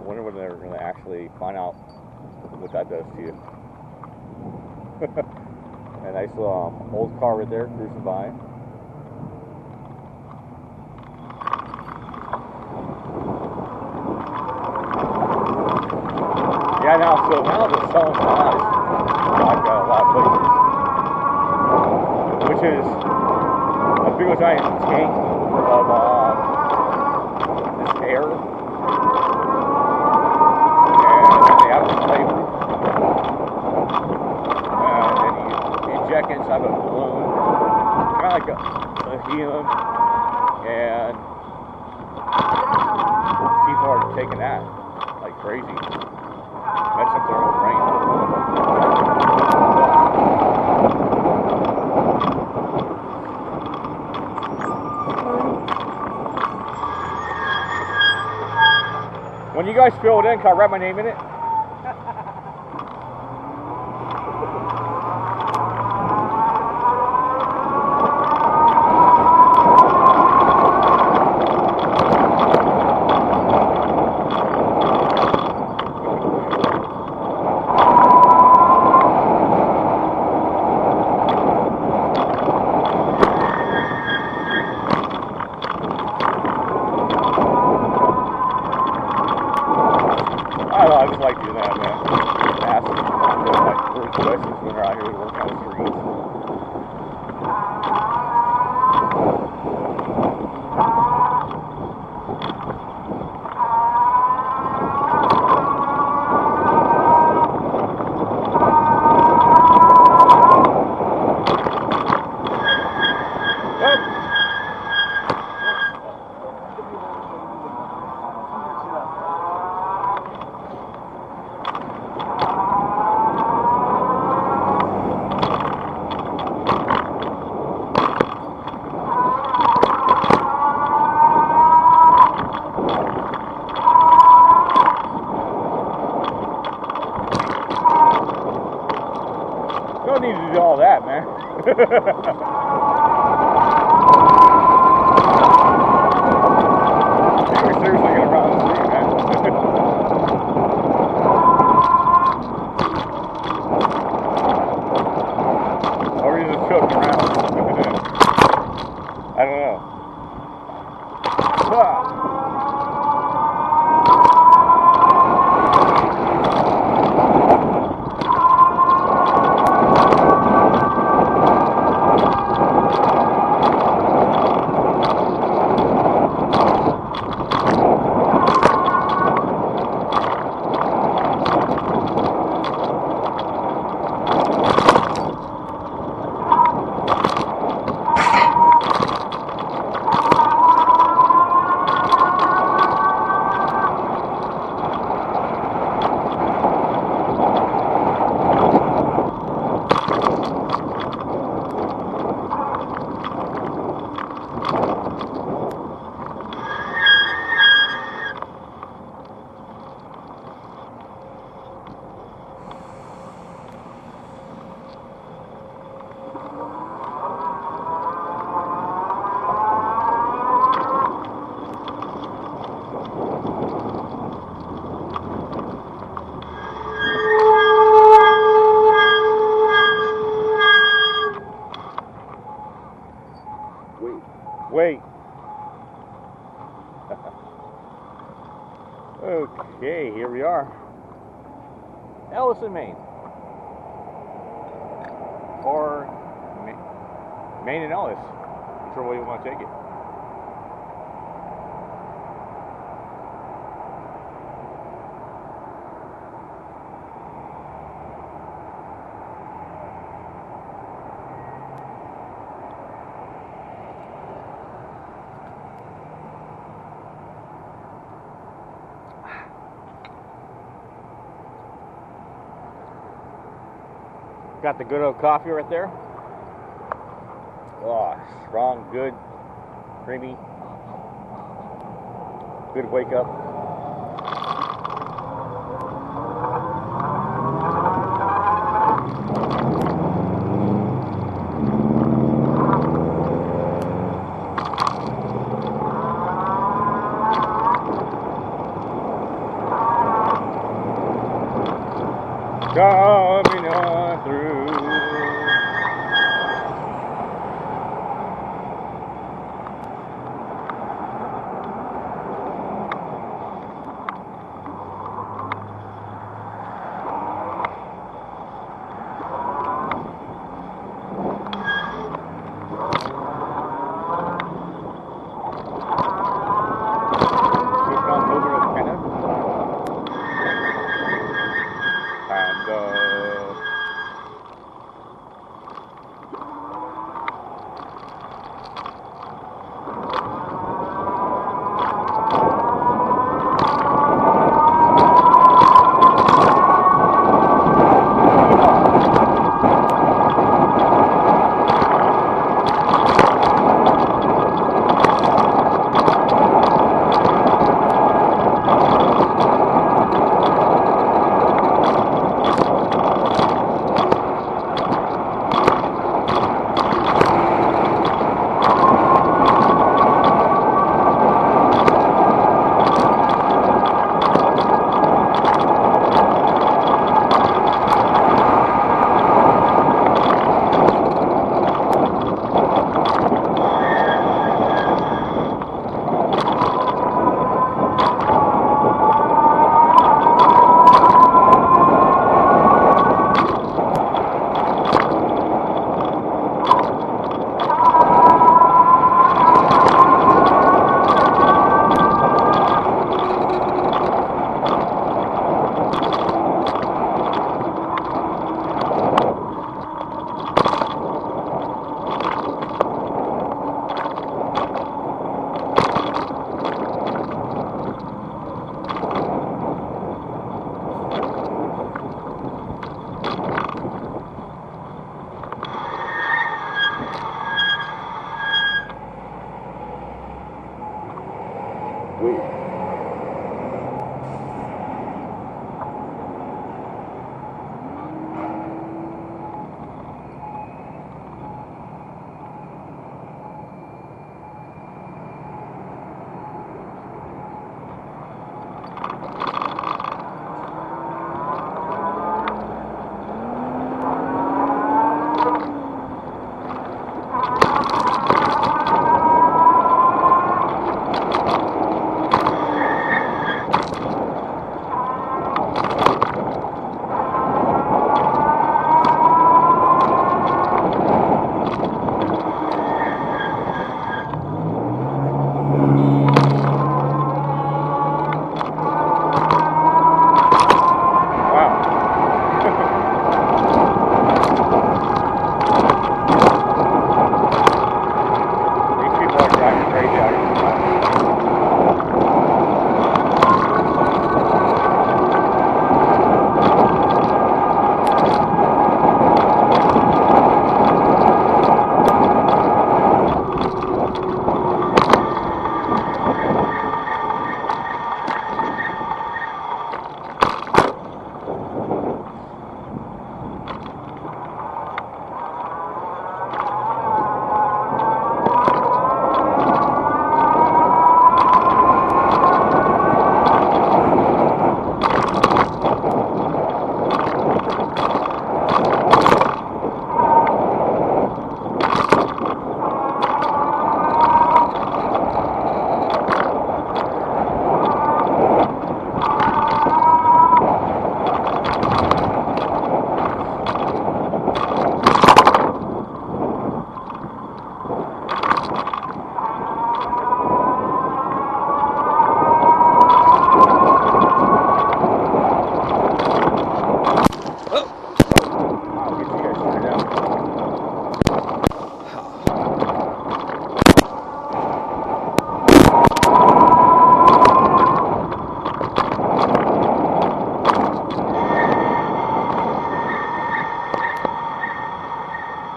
wonder when they're going to actually find out what that does to you. A nice little old car right there cruising by. Yeah, now they're selling cars like a lot of places, which is a big giant tank of this air, and they have a flavor, and then you inject inside of a balloon, kind of like a helium, and people are taking that like crazy. Mess up their own brain. When you guys fill it in, can I write my name in it? I just like doing that, man. Ask them like first questions when they're out here working on the streets. Don't need to do all that, man. You're seriously gonna run the street, man. Or you just choking around. I don't know. Wait. Okay, here we are. Ellison, Maine. Or Maine and Ellis. Whichever way you want to take it. Got the good old coffee right there. Oh, strong, good, creamy. Good wake up. coming on through.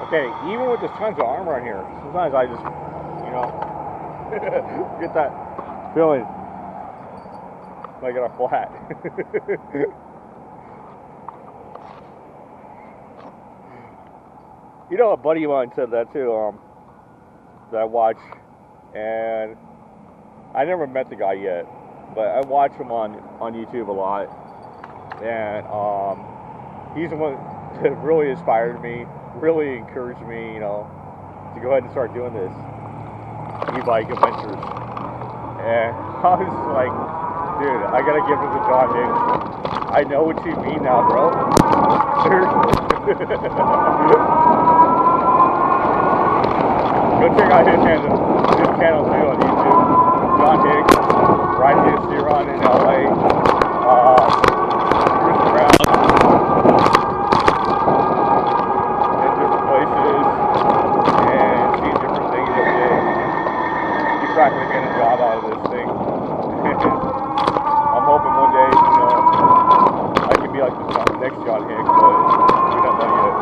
Okay, even with there's tons of armor on here, sometimes I just, you know, get that feeling like I got a flat. You know, a buddy of mine said that too, that I watch, and I never met the guy yet, but I watch him on YouTube a lot, and he's the one that really inspired me, really encouraged me, you know, to go ahead and start doing this e-bike adventures. And I was like, dude, I gotta give it to John Hicks. I know what you mean now, bro. Seriously. Go check out his channel too on YouTube. John Hicks, riding his Huron in LA. Cruising around in different places and seeing different things every day. He's practically getting a job out of this thing. I'm hoping one day, you know, I can be like the next John Hicks, but we don't know yet.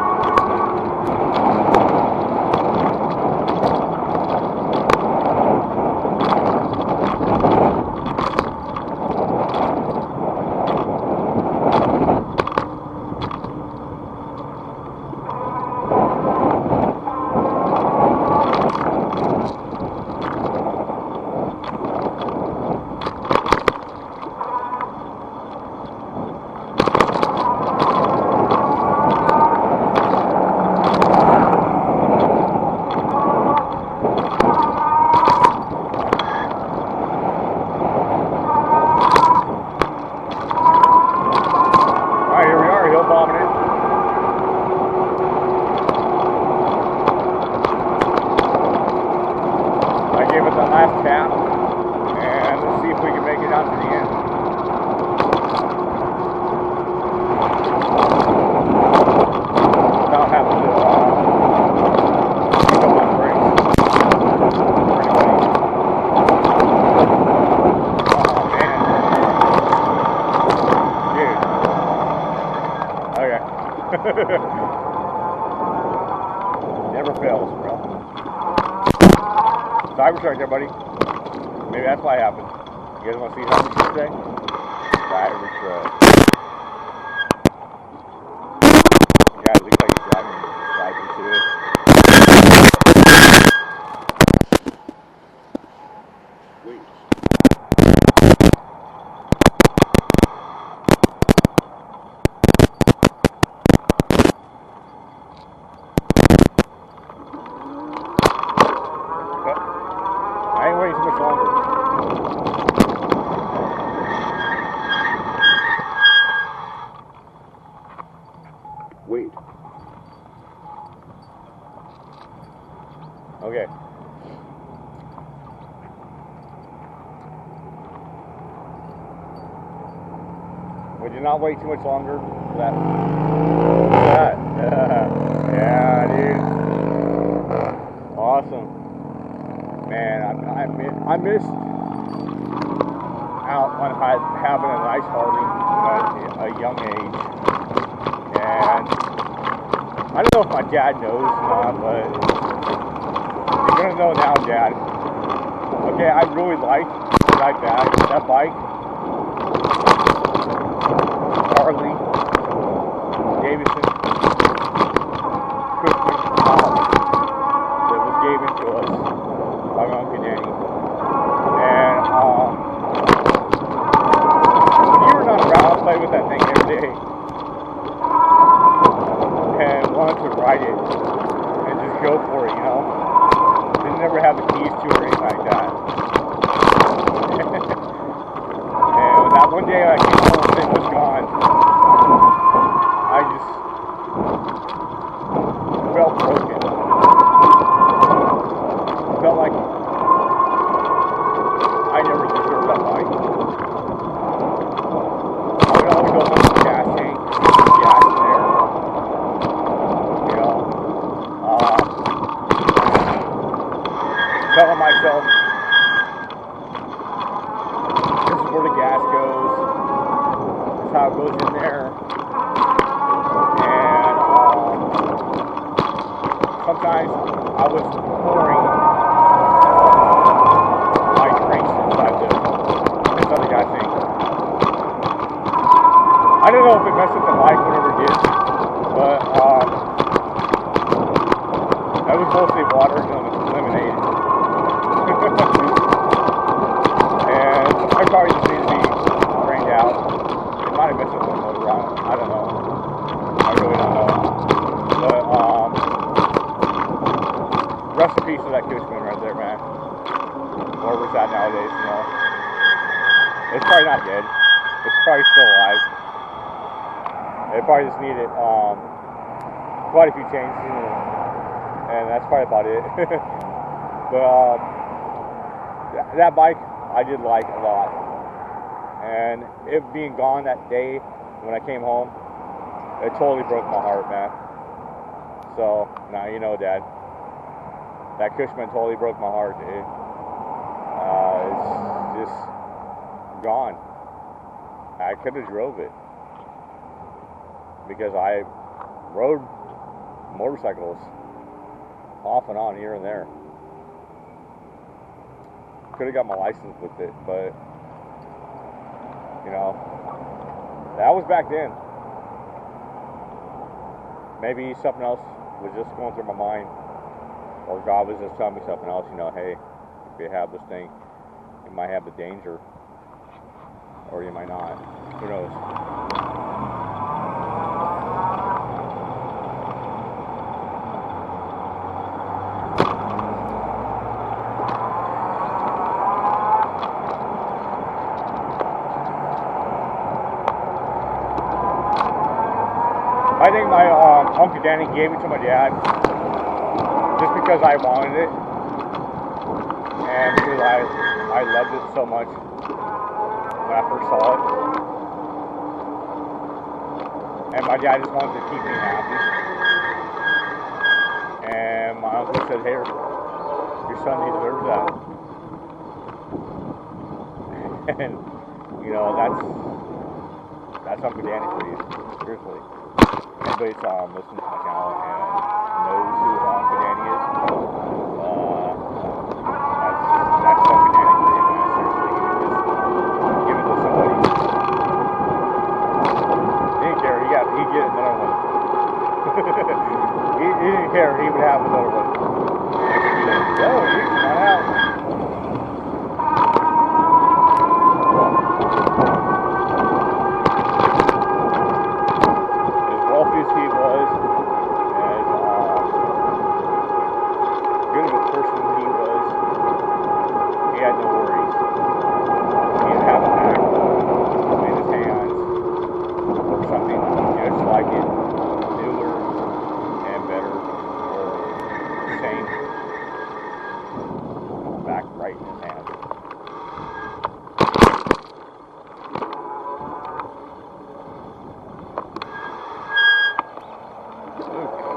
Tap, and let's see if we can make it out to the end. Without having to pick up my brakes. Oh man. Dude. Okay. Never fails, bro. Cybertruck there, buddy. Maybe that's why it happened. You guys want to see how much today? Cybertruck. Yeah, it looks like he's driving right into it. Wait. I ain't waiting too much longer. Wait. Okay. Would you not wait too much longer for that? Yeah, dude. Awesome. Man, I missed out on having a nice Harley at a young age. And I don't know if my dad knows or not, but you're gonna know now, Dad. Okay, I really liked that bike. Harley Davidson Christmas that was given to us by my Uncle Danny. And when you were not around, I played with that thing every day. And wanted to ride it and just go for it, you know. Didn't ever have the keys to it or anything like that. And that one day I came home and it was gone. I just felt broken. Felt like I never deserved that bike. I would always go home to the gas tank, gas in there. You know, telling myself, this is where the gas goes. This is how it goes in there. And sometimes I was pouring my drinks inside this other guy's thing. I don't know if it messed up the bike, whatever it did, but that was mostly water and lemonade. And I probably just needed to be drained out. It might have messed up the motor, I don't know. I that Cushman right there, man. Where was that nowadays, you know? It's probably not dead. It's probably still alive. It probably just needed quite a few changes, and that's probably about it. But that bike I did like a lot, and it being gone that day when I came home, it totally broke my heart, man. So now you know, Dad. That Cushman totally broke my heart, dude. It's just gone. I could have drove it because I rode motorcycles off and on here and there. Could have got my license with it, but you know, that was back then. Maybe something else was just going through my mind, or God was just telling me something else. You know, hey, if you have this thing, you might have the danger, or you might not. Who knows? I think my Uncle Danny gave it to my dad just because I wanted it, and because I loved it so much when I first saw it. And my dad just wanted to keep me happy. And my uncle said, "Hey, your son deserves that." And you know, that's Uncle Danny for you, seriously. Anybody's listening to my channel and knows who Uncle Danny is, that's Uncle Danny for you, man. Seriously, give it to somebody. He didn't care. He'd get another one. he didn't care. He would have another one. Yo, you come on out.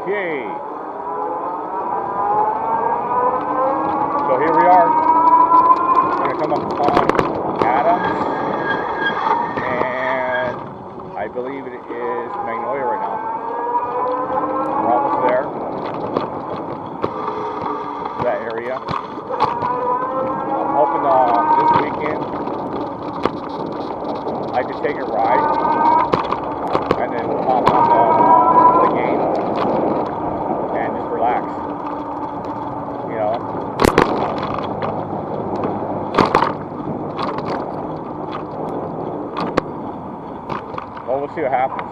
Okay. So here we are. We're going to come up on Adams, and I believe it is Magnolia right now. We're almost there. That area. I'm hoping this weekend I could take a ride and then hop on the game and just relax, you know. Well, we'll see what happens.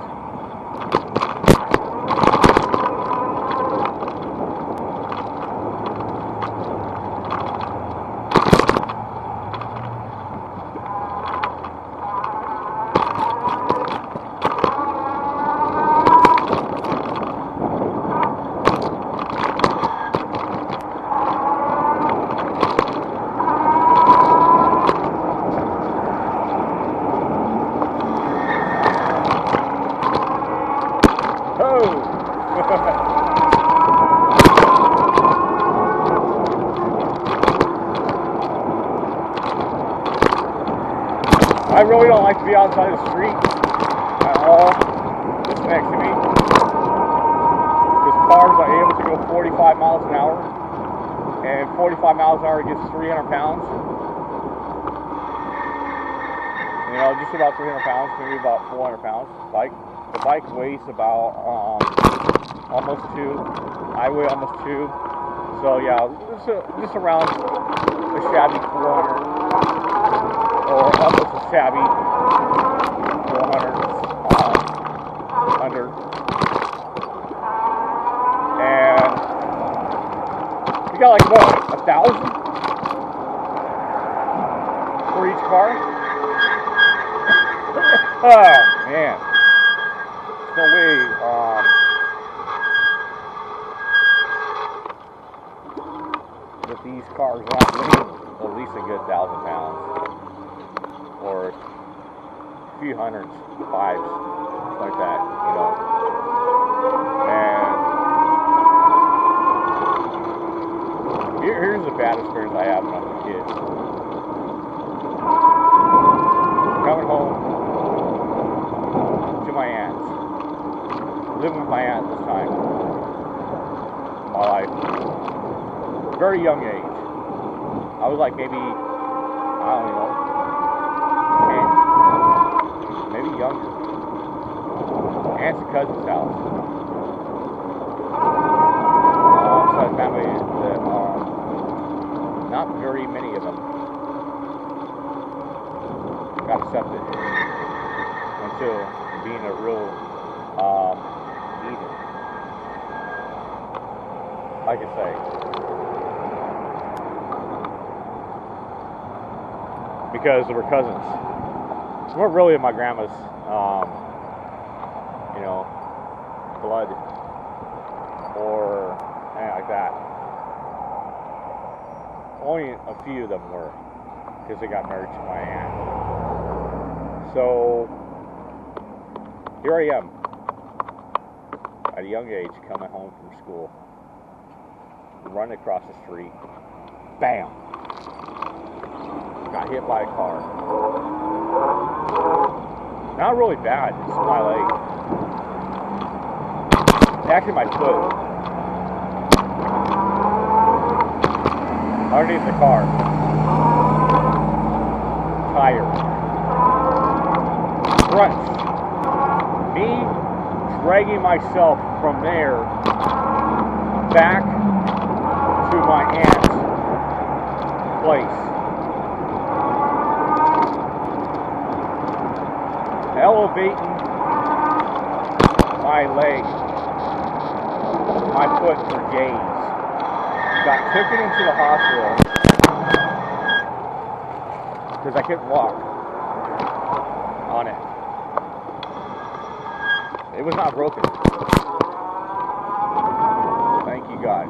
I really don't like to be outside the street at all, just next to me, because cars are able to go 45 miles an hour, and 45 miles an hour gets 300 pounds. You know, just about 300 pounds, maybe about 400 pounds. The bike weighs about almost 2. I weigh almost 2. So yeah, just around a shabby 400. Or almost a shabby 400 under. And you got like what, 1,000 for each car? Oh man, there's no way. That these cars aren't weighing at least a good 1,000 pounds, or a few hundreds, fives, like that, you know. And here's the bad experience I have when I was a kid. Coming home to my aunt's, living with my aunt this time in my life. Very young age. I was like maybe, I don't know, 10, maybe younger. Aunt's and cousin's house. So I family that, not very many of them got accepted until being a real heathen, I could say. Because they were cousins. They weren't really my grandma's, you know, blood or anything like that. Only a few of them were, because they got married to my aunt. So here I am, at a young age, coming home from school, running across the street, bam! Got hit by a car. Not really bad, it's my leg. Actually my foot. Underneath the car. Tire. Crunch. Me dragging myself from there back to my aunt's place. Elevating my leg, my foot for days. Got taken into the hospital because I couldn't walk on it. It was not broken. Thank you, God.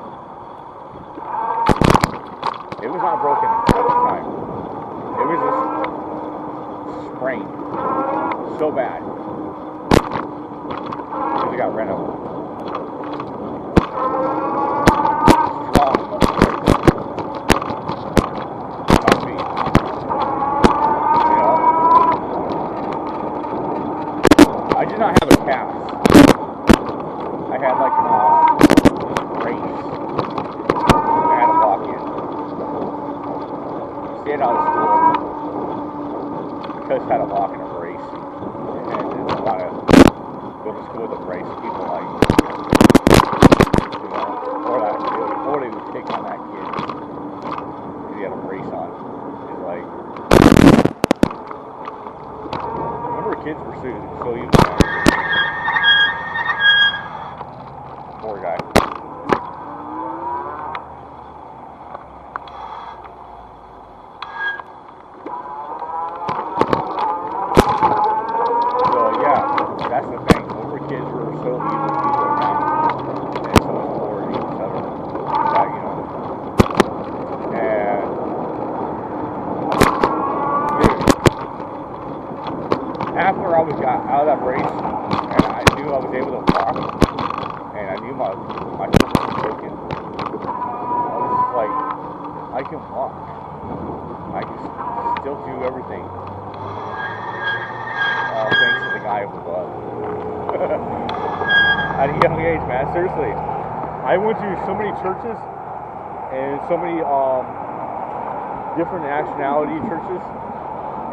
It was not broken at the time. It was just sprained. So bad. Because it got ran over. Strong. My feet. You know? I did not have a cast. I had like this brace. I had to walk in. Stayed out of school. Because I had to walk in a brace. And there's a lot of go to school with a brace. People like, you know, or they would pick on that kid because he had a brace on. It's like, remember kids were so used to that. Poor guy. That's the thing. Older kids were so evil to each other now. And so much more to each other. That, you know. And dude, after I got out of that brace and I knew I was able to walk and I knew my foot was broken, I was just like, I can walk. I can still do everything. Thanks to the guy up above. At a young age, man, seriously. I went to so many churches and so many different nationality churches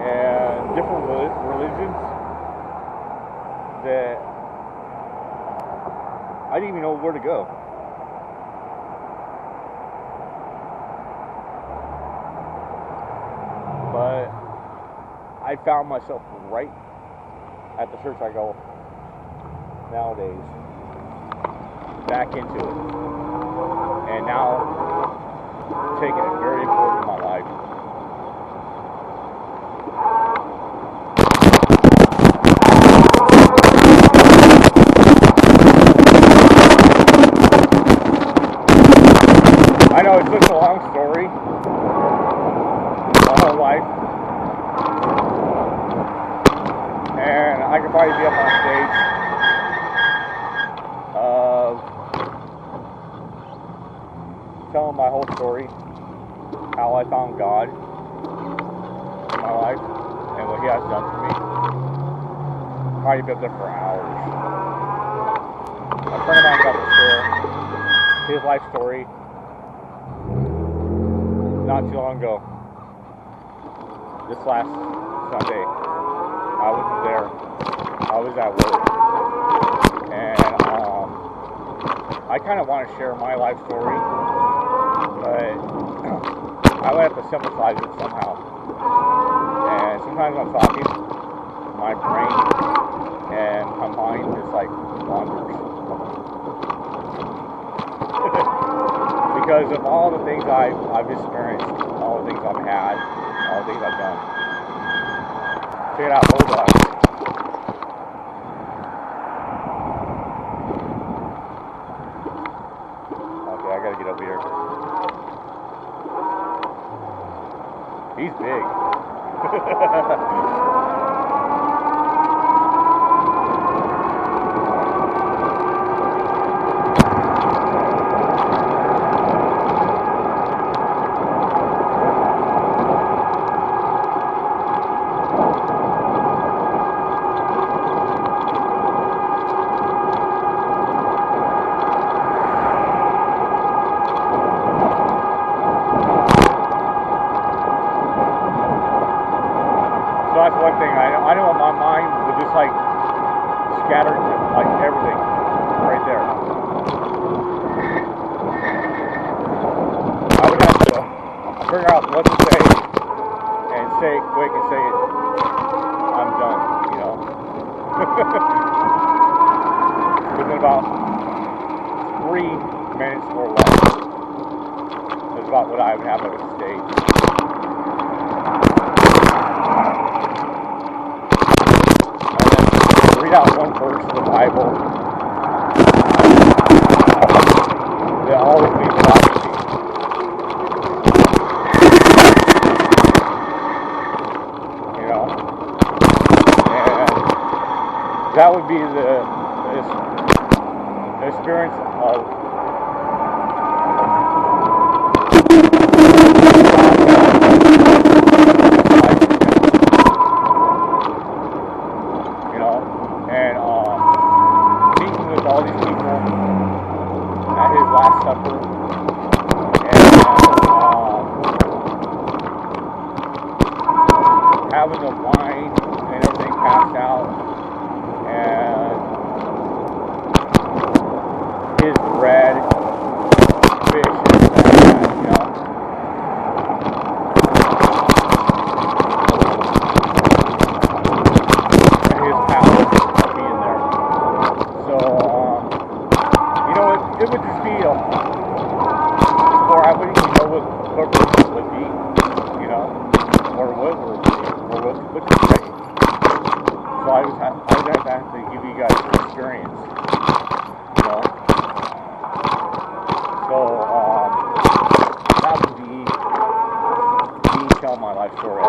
and different religions that I didn't even know where to go. But I found myself right at the church I go nowadays, back into it. And now taken it very important in my life. I know it's such a long story, my whole life, and I could probably be up on stage telling my whole story, how I found God in my life, and what He has done for me. Probably be up there for hours. A friend of mine got to share his life story not too long ago. This last Sunday, I wasn't there. I was at work, and I kind of want to share my life story, but I would have to synthesize it somehow. And sometimes when I'm talking, my brain and my mind just like wanders. Because of all the things I've experienced, all the things I've had, all the things I've done. Check it out, Bulldog. Okay, I gotta get over here. He's big. So that's one thing. I know my mind would just like scatter like everything right there. I would have to figure out what to say and say it quick and say it. I'm done, you know. Within about 3 minutes or less is about what I would have on the stage. Read out one verse of the Bible that always means prophecy. You know? And that would be the experience of all these people at His Last Supper, and having the wine and everything passed out, and His bread, fish, and that, you know. And His power being there. So, it would just be or I wouldn't even know what purpose would be, you know, or what would be, or what to say. So I would have to give you guys an experience, you know. So that would be me telling my life story.